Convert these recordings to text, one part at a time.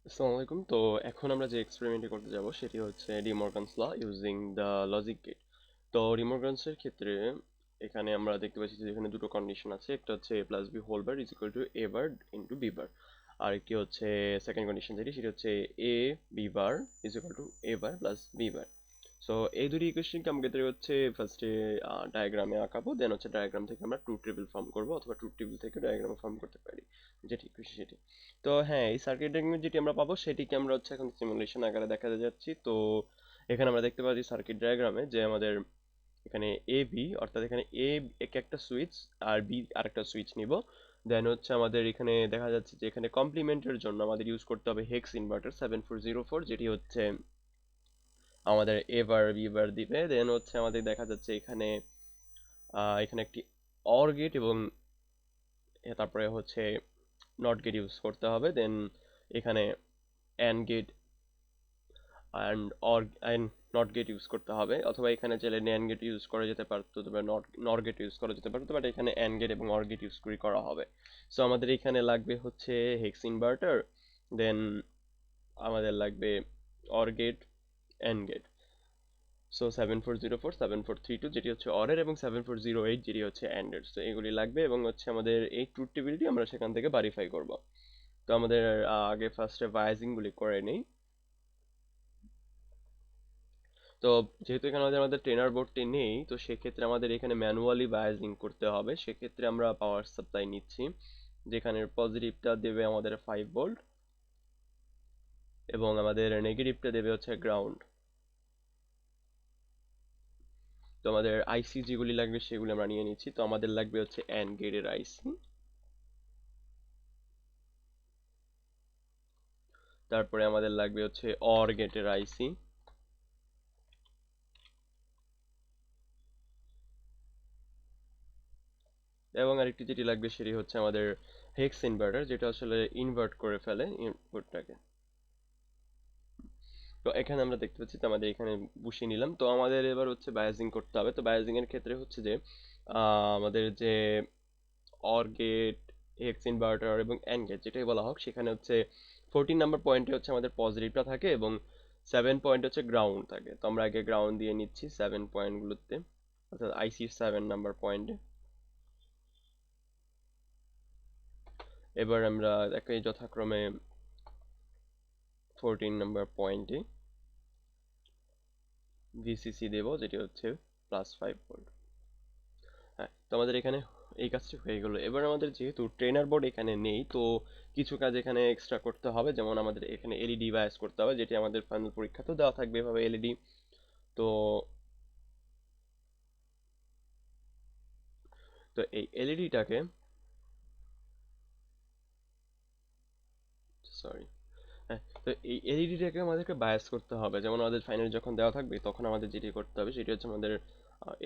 আসসালামু আলাইকুম। তো এখন আমরা যে এক্সপেরিমেন্টটি করতে যাব সেটি হচ্ছে De Morgan's law using the logic gate. তো ডিমর্গানসের ক্ষেত্রে এখানে আমরা দেখতে পাচ্ছি যে এখানে দুটো কন্ডিশন আছে, একটা হচ্ছে a plus B whole bar is equal to a bar into B bar, আর একটি হচ্ছে সেকেন্ড কন্ডিশন যেটি সেটি হচ্ছে a B bar is equal to a bar plus B bar. So এই দুটি ইকুয়েশনকে আমাদের হচ্ছে ফার্স্টে ডায়াগ্রামে আঁকাবো, দেন হচ্ছে ডায়াগ্রাম থেকে আমরা ট্রুথ টেবিল ফর্ম করবো, অথবা ট্রুথ টেবিল থেকে ডায়াগ্রাম ফর্ম করতে পারি, যেটি খুশি সেটি। তো হ্যাঁ, এই সার্কিট ডায়াগ্রাম যেটি আমরা পাবো সেটিকে আমরা হচ্ছে এখন সিমুলেশন আকারে দেখাতে যাচ্ছি। তো এখানে আমরা দেখতে পাচ্ছি সার্কিট ডায়াগ্রামে যে আমাদের এখানে এ বি, অর্থাৎ এখানে এ একটা সুইচ আর বি আরেকটা সুইচ নিব। দেন হচ্ছে আমাদের এখানে দেখা যাচ্ছে যে এখানে কমপ্লিমেন্টের জন্য আমাদের ইউজ করতে হবে হেক্স ইনভার্টার 7404, যেটি হচ্ছে আমাদের এ বার বি বার দিবে। দেন হচ্ছে আমাদের দেখা যাচ্ছে এখানে এখানে একটি অর গেট এবং তারপরে হচ্ছে নট গেট ইউজ করতে হবে। দেন এখানে and gate and or and not gate use করতে হবে, অথবা এখানে চাইলে ন্যান্ড গেট ইউজ করা যেতে পারতো, তবে নট গেট ইউজ করা যেতে পারতো, বাট এখানে অ্যান্ড গেট এবং অর গেট ইউজ করে করা হবে। সো আমাদের এখানে লাগবে হচ্ছে হেক্স ইনভার্টার, দেন আমাদের লাগবে or gate, and gate. So 7404 7432 যেটি হচ্ছে অরের, এবং 7408 যেটি হচ্ছে অ্যান্ডের। সো এগুলি লাগবে, এবং হচ্ছে আমাদের এই ট্রুথ টেবিলটি আমরা সেখান থেকে ভেরিফাই করব। তো আমাদের আগে ফার্স্টে ভায়াজিংগুলি করে নিই। তো যেহেতু এখানে আমাদের ট্রেনার বোর্ডটি নেই, তো সেক্ষেত্রে আমাদের এখানে ম্যানুয়ালি বায়াজিং করতে হবে। সেক্ষেত্রে আমরা পাওয়ার সাপ্লাই নিচ্ছি, যেখানে পজিটিভটা দেবে আমাদের 5 ভোল্ট এবং আমাদের নেগেটিভটা দেবে হচ্ছে গ্রাউন্ড। তো আমাদের আইসি যেগুলি লাগবে সেগুলি আমরা নিয়ে নিচ্ছি। তো আমাদের লাগবে হচ্ছে অ্যান্ড গেটের আইসি, তারপরে আমাদের লাগবে হচ্ছে অর গেটের আইসি, এবং আরেকটি যেটি লাগবে সেটি হচ্ছে আমাদের হেক্স ইনভার্টার, যেটা আসলে ইনভার্ট করে ফেলে ইনপুটটাকে। তো এখানে আমরা দেখতে পাচ্ছি, তো আমাদের এখানে বসিয়ে নিলাম। তো আমাদের এবার হচ্ছে বায়াজিং করতে হবে। তো বায়াজিং এর ক্ষেত্রে হচ্ছে যে আমাদের যে অর গেট, হেক্স ইনভার্টার এবং এন্ড গেট যেটাই বলা হোক, সেখানে হচ্ছে 14 নাম্বার পয়েন্টে হচ্ছে আমাদের পজিটিভটা থাকে, এবং 7 পয়েন্ট হচ্ছে গ্রাউন্ড থাকে। তো আমরা আগে গ্রাউন্ড দিয়ে নিচ্ছি 7 পয়েন্টগুলোতে, অর্থাৎ আইসি 7 নাম্বার পয়েন্টে। এবার আমরা একই যথাক্রমে 14 নাম্বার পয়েন্টে ভিসিসি দেব, যেটি হচ্ছে +5 ভোল্ট। হ্যাঁ, তো আমাদের এখানে এই কাজটি হয়ে গেল। এবার আমাদের যেহেতু ট্রেনার বোর্ড এখানে নেই, তো কিছু কাজ এখানে এক্সট্রা করতে হবে। যেমন আমাদের এখানে এলইডি বায়াস করতে হবে, যেটি আমাদের ফাইনাল পরীক্ষাতেও দেওয়া থাকবে এভাবে এলইডি। তো তো এই এলইডিটাকে, সরি, হ্যাঁ, তো এই এলইডিটাকে আমাদেরকে বায়াস করতে হবে। যেমন আমাদের ফাইনাল যখন দেওয়া থাকবে তখন আমাদের যেটি করতে হবে সেটি হচ্ছে আমাদের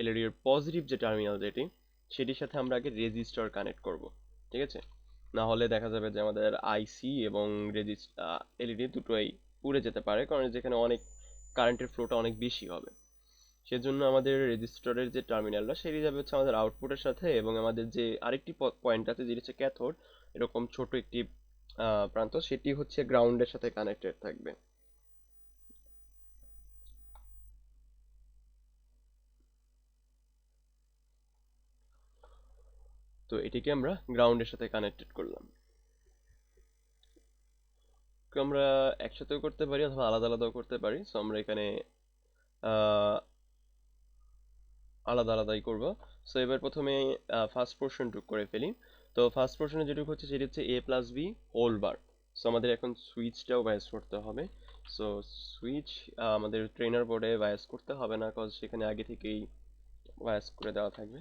এলইডির পজিটিভ যে টার্মিনাল যেটি, সেটির সাথে আমরা আগে রেজিস্টার কানেক্ট করব। ঠিক আছে? না হলে দেখা যাবে যে আমাদের আইসি এবং এলইডি দুটোই পুড়ে যেতে পারে, কারণ যেখানে অনেক কারেন্টের ফ্লোটা অনেক বেশি হবে। সেজন্য আমাদের রেজিস্টরের যে টার্মিনালটা সেটি যাবে হচ্ছে আমাদের আউটপুটের সাথে, এবং আমাদের যে আরেকটি পয়েন্ট আছে যেটি হচ্ছে ক্যাথোড, এরকম ছোট একটি প্রান্ত, সেটি হচ্ছে গ্রাউন্ডের সাথে কানেক্টেড থাকবে। তো এটিকে আমরা গ্রাউন্ডের সাথে কানেক্টেড করলাম। আমরা একসাথেও করতে পারি অথবা আলাদা আলাদাও করতে পারি। সো আমরা এখানে আহ, আলাদা আলাদাই করব। সো এবার প্রথমে ফার্স্ট পোর্শনটুকু করে ফেলি। তো ফার্স্ট পোর্শনে যেটুকু হচ্ছে সেটি হচ্ছে A plus B whole bar. So আমাদের এখন সুইচটাও বায়াস করতে হবে। সো সুইচ আমাদের ট্রেনার বোর্ডে বায়াস করতে হবে না, কজ সেখানে আগে থেকেই বায়াস করে দেওয়া থাকবে।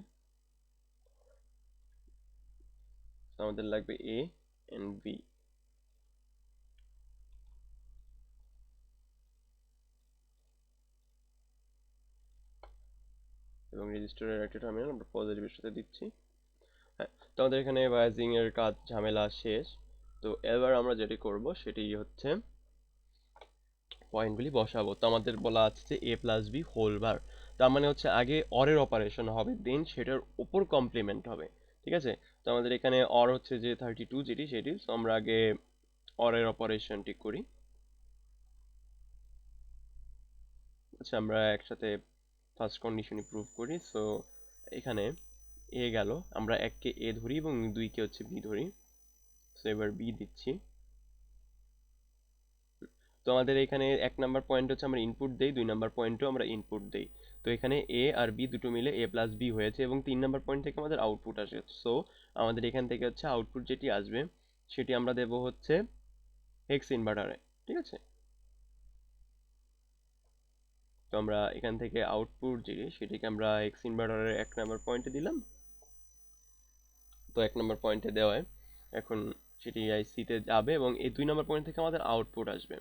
So আমাদের লাগবে এ এন্ড বি, এবং রেজিস্টারের একটা টার্মিনাল আমরা পজিটিভের সাথে দিচ্ছি। হ্যাঁ, তো আমাদের এখানে বায়াজিং এর কাজ ঝামেলা শেষ। তো এবার আমরা যেটি করব সেটি হচ্ছে পয়েন্টগুলি বসাবো। তো আমাদের বলা আছে যে এ প্লাস বি হোল বার, তার মানে হচ্ছে আগে অরের অপারেশন হবে, দেন সেটার উপর কমপ্লিমেন্ট হবে। ঠিক আছে? তো আমাদের এখানে অর হচ্ছে যে 32 যেটি সেটি, তো আমরা আগে অরের অপারেশনটি করি। আচ্ছা, আমরা একসাথে ফার্স্ট কন্ডিশনই প্রুভ করি। সো এখানে এ গেল, আমরা 1 কে এ ধরি এবং 2 কে হচ্ছে বি ধরি। সো এবার বি দিচ্ছি। তো আমাদের এখানে 1 নাম্বার পয়েন্ট হচ্ছে আমরা ইনপুট দেই, 2 নাম্বার পয়েন্টও আমরা ইনপুট দেই। তো এখানে এ আর বি দুটো মিলে এ প্লাস বি হয়েছে এবং 3 নাম্বার পয়েন্ট থেকে আমাদের আউটপুট আসে। সো আমাদের এখান থেকে হচ্ছে আউটপুট যেটি আসবে সেটি আমরা দেব হচ্ছে হেক্স ইনভার্টারে। ঠিক আছে, তো আমরা এখান থেকে আউটপুট যেটি সেটিকে আমরা হেক্স ইনভার্টারের 1 নাম্বার পয়েন্টে দিলাম। তো 1 নাম্বার পয়েন্টে দেওয়ায় এখন সেটি আইসিতে যাবে এবং এই 2 নাম্বার পয়েন্ট থেকে আমাদের আউটপুট আসবে।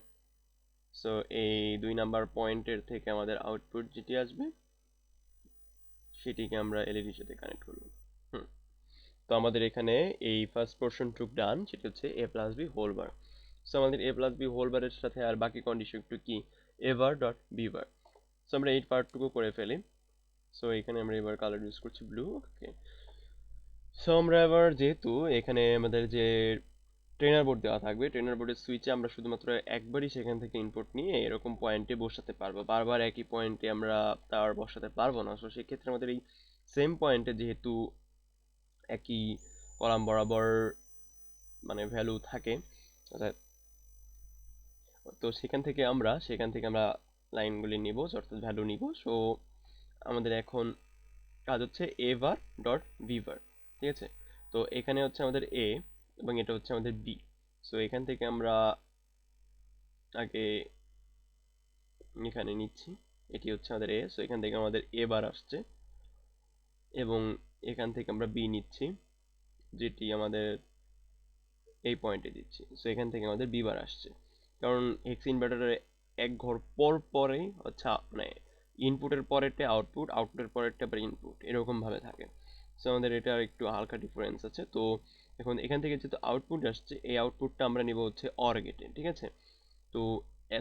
সো এই 2 নাম্বার পয়েন্টের থেকে আমাদের আউটপুট যেটি আসবে সেটিকে আমরা এলইডির সাথে কানেক্ট করব। হুম, তো আমাদের এখানে এই ফার্স্ট পোর্শনটুক ডান, সেটি হচ্ছে A plus B whole bar. So আমাদের এ প্লাস বি হোল বারের সাথে আর বাকি কন্ডিশনটু কি, A bar dot B bar. So আমরা এই পার্টটুকু করে ফেলি। সো এখানে আমরা এবার কালার ইউজ করছি ব্লু। ওকে, সো আমরা এবার যেহেতু এখানে আমাদের যে ট্রেনার বোর্ড দেওয়া থাকবে, ট্রেনার বোর্ডের সুইচে আমরা শুধুমাত্র একবারই সেখান থেকে ইনপুট নিয়ে এরকম পয়েন্টে বসাতে পারবো, বারবার একই পয়েন্টে আমরা তার বসাতে পারবো না। সো সেক্ষেত্রে আমাদের এই সেম পয়েন্টে যেহেতু একই কলাম বরাবর মানে ভ্যালু থাকে, অর্থাৎ তো সেখান থেকে আমরা লাইনগুলি নিব, অর্থাৎ ভ্যালু নিব। সো আমাদের এখন কাজ হচ্ছে এ বার ডট বি বার। ঠিক আছে, তো এখানে হচ্ছে আমাদের এ এবং এটা হচ্ছে আমাদের বি। সো এখান থেকে আমরা আগে এখানে নিচ্ছি, এটি হচ্ছে আমাদের এ। সো এখান থেকে আমাদের এ বার আসছে এবং এখান থেকে আমরা বি নিচ্ছি, যেটি আমাদের এই পয়েন্টে দিচ্ছি। সো এখান থেকে আমাদের বি বার আসছে, কারণ হেক্স ইনভার্টারের এক ঘর পর পরেই হচ্ছে মানে ইনপুটের পরেরটা আউটপুট, আউটপুটের পরেরটা আবার ইনপুট, এরকম ভাবে থাকে। সো আমাদের এটা একটু হালকা ডিফারেন্স আছে। তো এখন এখান থেকে যেহেতু আউটপুট আসছে, এই আউটপুটটা আমরা নিব হচ্ছে অর গেটে। ঠিক আছে, তো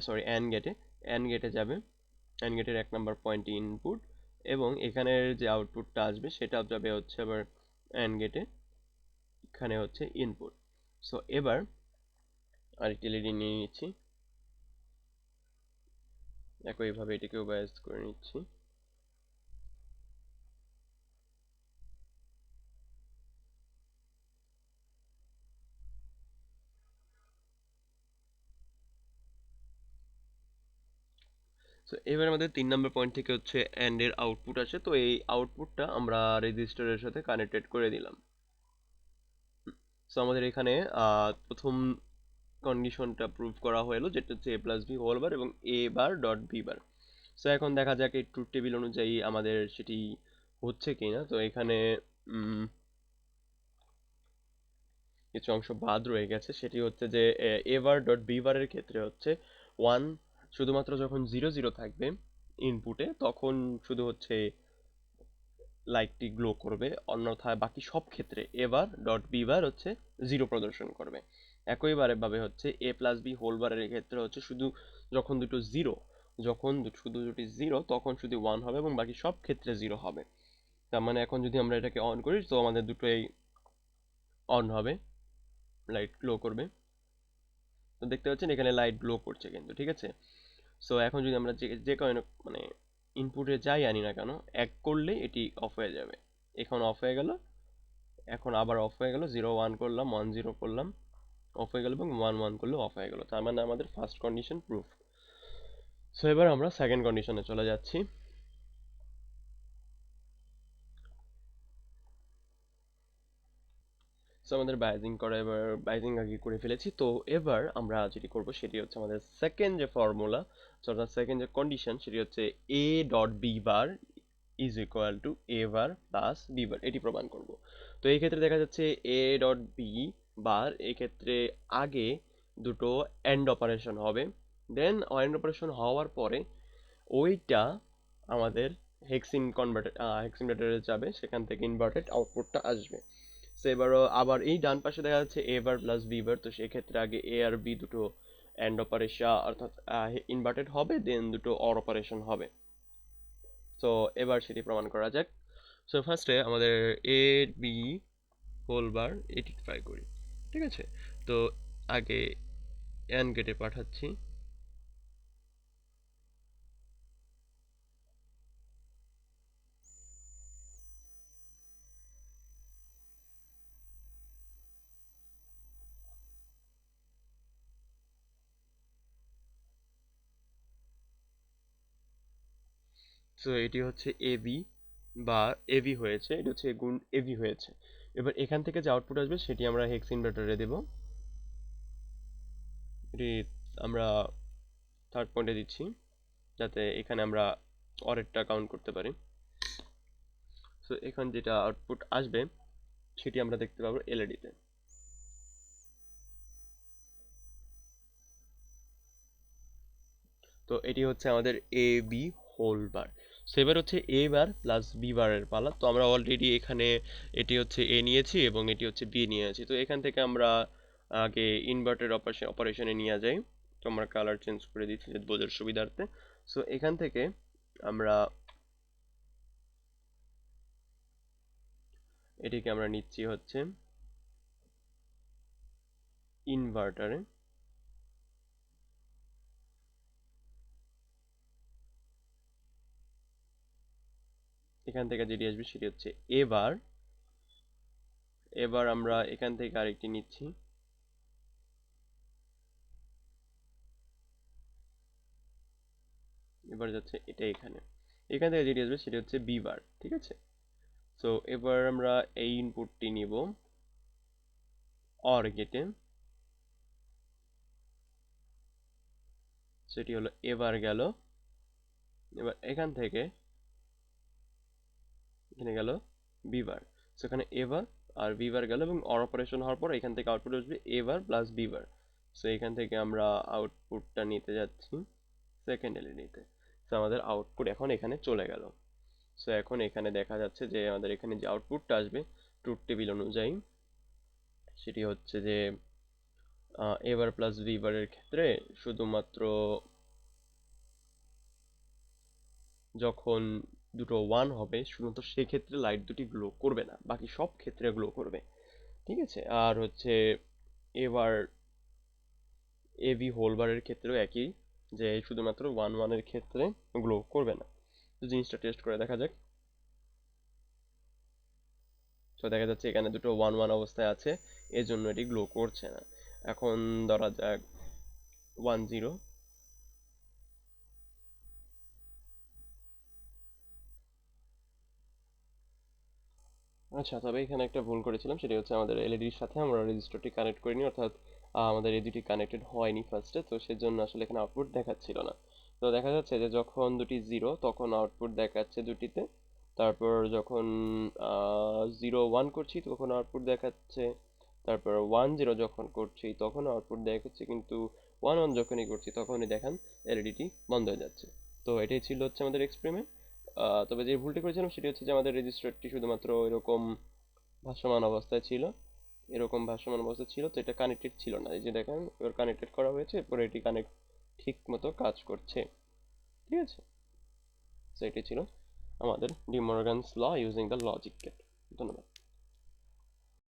সরি অ্যান্ড গেটে, অ্যান্ড গেটে যাবে, অ্যান্ড গেটের 1 নাম্বার পয়েন্ট ইনপুট এবং এখানের যে আউটপুটটা আসবে সেটা যাবে হচ্ছে আবার অ্যান্ড গেটে, এখানে হচ্ছে ইনপুট। সো এবার আরেকটি এলইডি নিয়ে নিচ্ছি, একইভাবে এটিকেও বায়াস করে নিচ্ছি। সো এবার আমাদের 3 নাম্বার পয়েন্ট থেকে হচ্ছে অ্যান্ড এর আউটপুট আসে। তো এই আউটপুটটা আমরা রেজিস্টারের সাথে কানেক্টেড করে দিলাম। সো আমাদের এখানে প্রথম কন্ডিশনটা প্রুভ করা হলো, যেটা হচ্ছে A plus B whole bar এবং A bar dot B bar. So এখন দেখা যাক এই ট্রুথ টেবিল অনুযায়ী আমাদের সেটি হচ্ছে কিনা। তো এখানে কিছু অংশ বাদ রয়ে গেছে, সেটি হচ্ছে যে এ বার ডট বি বারের ক্ষেত্রে হচ্ছে 1 শুধুমাত্র যখন 0 0 থাকবে ইনপুটে তখন শুধু হচ্ছে লাইটটি গ্লো করবে, অন্যথায় বাকি সব ক্ষেত্রে এ বার ডট বি বার হচ্ছে 0 প্রদর্শন করবে। একইবারে ভাবে হচ্ছে এ প্লাস বি হোল বারের ক্ষেত্রে হচ্ছে শুধু যখন দুটো জিরো, শুধু দুটি জিরো তখন শুধু 1 হবে এবং বাকি সব ক্ষেত্রে 0 হবে। তার মানে এখন যদি আমরা এটাকে অন করি তো আমাদের দুটোই অন হবে, লাইট গ্লো করবে। তো দেখতে পাচ্ছেন এখানে লাইট গ্লো করছে কিন্তু। ঠিক আছে, সো এখন যদি আমরা যে যে কারণে মানে ইনপুটে যাই আনি না কেন, এক করলে এটি অফ হয়ে যাবে। এখন অফ হয়ে গেল, এখন আবার অফ হয়ে গেল, 0 1 করলাম, 1 0 করলাম, অফ হয়ে গেল এবং 1 1 করলে অফ হয়ে গেল। তার মানে আমাদের ফার্স্ট কন্ডিশন প্রুফ। সো এবার আমরা সেকেন্ড কন্ডিশনে চলে যাচ্ছি। সো আমাদের বাইজিং করা এবার বাইজিং আগে করে ফেলেছি। তো এবার আমরা যেটি করব সেটি হচ্ছে আমাদের সেকেন্ড যে ফর্মুলা, অর্থাৎ সেকেন্ড যে কন্ডিশন সেটি হচ্ছে A dot B bar is equal to A bar plus B bar, এটি প্রমাণ করব। তো এই ক্ষেত্রে দেখা যাচ্ছে এ ডট বি বার এক্ষেত্রে আগে দুটো এন্ড অপারেশন হবে, দেন এন্ড অপারেশন হওয়ার পরে ওইটা আমাদের হেক্সিন কনভার্টারে যাবে, সেখান থেকে ইনভার্টেড আউটপুটটা আসবে। সো এবারও আবার এই ডান পাশে দেখা যাচ্ছে এ বার প্লাস বি বার, তো সেক্ষেত্রে আগে এ আর বি দুটো এন্ড অপারেশন অর্থাৎ ইনভার্টেড হবে, দেন দুটো অর অপারেশন হবে। তো এবার সেটি প্রমাণ করা যাক। সো ফার্স্টে আমাদের এ বি হোল বার এটি ট্রাই করি। ঠিক আছে, তো আগে অ্যান্ড গেটে পাঠাচ্ছি। সো এটি হচ্ছে এবি বা এবি হয়েছে, এটা হচ্ছে গুণ এবি হয়েছে। এবার এখান থেকে যে আউটপুট আসবে সেটি আমরা হেক্স ইনভার্টারে দেব। এটি আমরা থার্ড পয়েন্টে দিচ্ছি যাতে এখানে আমরা অরেরটা কাউন্ট করতে পারি। সো এখান যেটা আউটপুট আসবে সেটি আমরা দেখতে পাবো এলইডিতে। তো এটি হচ্ছে আমাদের A B whole bar. So এবার হচ্ছে এ বার প্লাস বি বারের পালা। তো আমরা অলরেডি এখানে এটি হচ্ছে এ নিয়েছি এবং এটি হচ্ছে বি নিয়েছি। তো এখান থেকে আমরা আগে ইনভার্টেড অপারেশনে নিয়ে যাই। তো আমরা কালার চেঞ্জ করে দিচ্ছি যাতে বোঝার সুবিধার্থে। সো এখান থেকে আমরা এটিকে আমরা নিচ্ছি হচ্ছে ইনভার্টারে। এখান থেকে যেটি আসবে সেটি হচ্ছে এবার। এবার আমরা এখান থেকে আরেকটি নিচ্ছি, এবার যাচ্ছে এটা এখানে। এখান থেকে যেটি আসবে সেটি হচ্ছে বি বার, ঠিক আছে। সো এবার আমরা এই ইনপুটটি নিব অর গেটে, সেটি হলো এবার গেল। এবার এখান থেকে এখানে গেল বিবার। সেখানে এবার আর বিবার গেল এবং অর অপারেশন হওয়ার পর এখান থেকে আউটপুট আসবে এবার প্লাস বিবার। সো এখান থেকে আমরা আউটপুটটা নিতে যাচ্ছি সেকেন্ড এলইডিতে। সো আমাদের আউটপুট এখন এখানে চলে গেল। সো এখন এখানে দেখা যাচ্ছে যে আমাদের এখানে যে আউটপুটটা আসবে ট্রুথ টেবিল অনুযায়ী সেটি হচ্ছে যে এবার প্লাস বিবারের ক্ষেত্রে শুধুমাত্র যখন দুটো ওয়ান হবে শুধুমাত্র সেক্ষেত্রে লাইট দুটি গ্লো করবে না, বাকি সব ক্ষেত্রে গ্লো করবে, ঠিক আছে। আর হচ্ছে এবার এবি হোল বারের ক্ষেত্রেও একই, যে শুধুমাত্র ওয়ান ওয়ানের ক্ষেত্রে গ্লো করবে না। তো জিনিসটা টেস্ট করে দেখা যাক। তো দেখা যাচ্ছে এখানে দুটো ওয়ান ওয়ান অবস্থায় আছে, এজন্য এটি গ্লো করছে না। এখন ধরা যাক 1 0। আচ্ছা, তবে এখানে একটা ভুল করেছিলাম, সেটা হচ্ছে আমাদের এলইডির সাথে আমরা রেজিস্টারটি কানেক্ট করিনি, অর্থাৎ আমাদের এই দুটি কানেক্টেড হয়নি ফার্স্টে, তো সেজন্য আসলে এখানে আউটপুট দেখাচ্ছিল না। তো দেখা যাচ্ছে যে যখন দুটি জিরো তখন আউটপুট দেখাচ্ছে দুটিতে, তারপর যখন 0 1 করছি তখন আউটপুট দেখাচ্ছে, তারপর 1 0 যখন করছি তখন আউটপুট দেখাচ্ছে, কিন্তু 1 1 যখনই করছি তখনই দেখান এলইডিটি বন্ধ হয়ে যাচ্ছে। তো এটাই ছিল হচ্ছে আমাদের এক্সপেরিমেন্ট। তবে যে ভুলটি করেছিলাম সেটি হচ্ছে যে আমাদের রেজিস্টারটি শুধুমাত্র এরকম ভাসমান অবস্থায় ছিল, এরকম ভাসমান অবস্থায় ছিল, তো এটা কানেক্টেড ছিল না। এই যে দেখেন এবার কানেক্টেড করা হয়েছে, এরপরে এটি কানেক্ট ঠিক মতো কাজ করছে, ঠিক আছে। তো এটি ছিল আমাদের De Morgan's law using the logic gate. ধন্যবাদ।